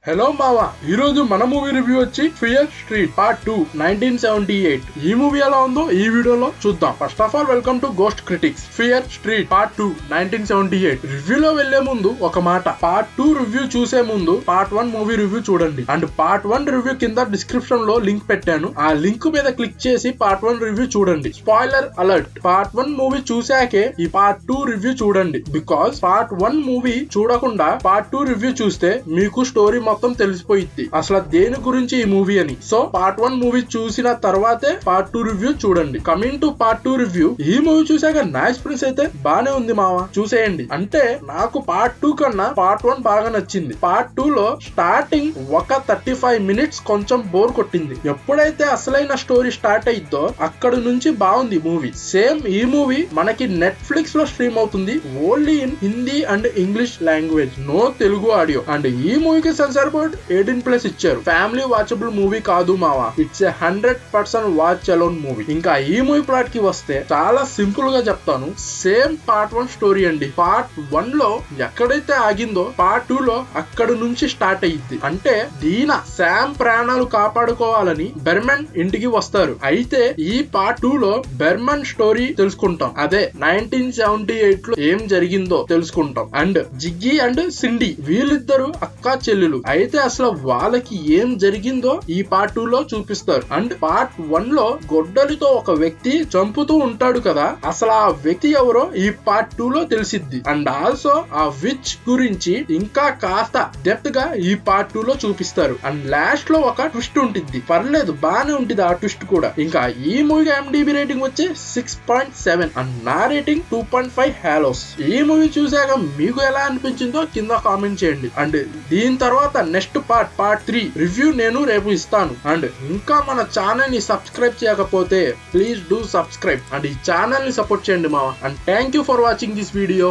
Hello మావా, ఈ రోజు మన మూవీ రివ్యూ వచ్చి ఫియర్ స్ట్రీట్ పార్ట్ 2 1978. ఈ మూవీ ఎలా ఉందో ఈ వీడియోలో చూద్దాం. First of all welcome to ghost critics. Fear street part 2 1978 రివ్యూలో వెళ్లే ముందు ఒక మాట, పార్ట్ 2 రివ్యూ చూసే ముందు పార్ట్ 1 మూవీ రివ్యూ చూడండి. అండ్ పార్ట్ 1 రివ్యూ కింద డిస్క్రిప్షన్ లో లింక్ పెట్టాను, ఆ లింక్ మీద క్లిక్ చేసి పార్ట్ 1 రివ్యూ చూడండి. స్పాయిలర్ అలర్ట్, పార్ట్ 1 మూవీ చూసాకే ఈ పార్ట్ 2 రివ్యూ చూడండి. బికాస్ పార్ట్ 1 మూవీ చూడకుండా పార్ట్ 2 రివ్యూ చూస్తే మీకు స్టోరీ మొత్తం తెలిసిపోయింది అసలు దేని గురించి ఈ మూవీ అని. సో పార్ట్ 1 మూవీ చూసిన తర్వాతే పార్ట్ 2 రివ్యూ చూడండి. కమింగ్ టు పార్ట్ 2 రివ్యూ, ఈ మూవీ చూసాక నా ఎక్స్పీరియన్స్ అయితే బానే ఉంది మావా, చూసేయండి. అంటే నాకు పార్ట్ 2 కన్నా పార్ట్ 1 బాగా నచ్చింది. పార్ట్ 2 లో స్టార్టింగ్ ఒక 35 మినిట్స్ కొంచెం బోర్ కొట్టింది. ఎప్పుడైతే అసలైన స్టోరీ స్టార్ట్ అయిద్దో అక్కడ నుంచి బాగుంది మూవీ. సేమ్ ఈ మూవీ మనకి నెట్ఫ్లిక్స్ లో స్ట్రీమ్ అవుతుంది, only in Hindi and English language, no Telugu audio. And ఈ మూవీకి సెన్సార్ బోర్డ్ 18+ ఇచ్చారు. ఫ్యామిలీ వాచబుల్ మూవీ కాదు మావా, ఇట్స్ 100% వాచ్ అలోన్ మూవీ. ఇంకా ఈ మూవీ ప్లాట్ కి వస్తే చాలా సింపుల్ గా చెప్తాను, సేమ్ పార్ట్ 1 స్టోరీ అండి. పార్ట్ 1 లో ఎక్కడైతే ఆగిందో పార్ట్ 2 లో అక్కడ నుంచి స్టార్ట్ అయ్యింది. అంటే దీనా శామ్ ప్రాణాలు కాపాడుకోవాలని బెర్మన్ ఇంటికి వస్తారు. అయితే ఈ పార్ట్ 2 లో బెర్మన్ స్టోరీ తెలుసుకుంటాం, అదే 1978 లో ఏం జరిగిందో తెలుసుకుంటాం. అండ్ జిగ్గీ అండ్ సిండీ వీళ్ళిద్దరు అక్కా చెల్లెలు. అయితే అసలు వాళ్ళకి ఏం జరిగిందో ఈ పార్ట్ 2 లో చూపిస్తారు. అండ్ పార్ట్ 1 లో గొడ్డలితో ఒక వ్యక్తి చంపుతూ ఉంటాడు కదా, అసలు ఆ వ్యక్తి ఎవరో ఈ పార్ట్ 2 లో తెలిసిద్ది. అండ్ ఆల్సో ఆ విచ్ గురించి ఇంకా కాస్త డెప్త్ గా ఈ పార్ట్ 2 లో చూపిస్తారు. అండ్ లాస్ట్ లో ఒక ట్విస్ట్ ఉంటుంది, పర్లేదు బానే ఉంటుంది ఆ ట్విస్ట్ కూడా. ఇంకా ఈ మూవీకి MDB రేటింగ్ వచ్చి 6.7 అండ్ నా రేటింగ్ 2.5 హాలోస్. ఈ మూవీ చూసాక మీకు ఎలా అనిపించిందో కింద కామెంట్ చేయండి. అండ్ దీని తర్వాత నెక్స్ట్ పార్ట్ 3 రివ్యూ నేను రేపు ఇస్తాను. అండ్ ఇంకా మన ఛానల్ ని సబ్స్క్రైబ్ చేయకపోతే ప్లీజ్ డూ సబ్స్క్రైబ్ అండ్ ఈ ఛానల్ ని సపోర్ట్ చేయండి మావా. And thank you for watching this video.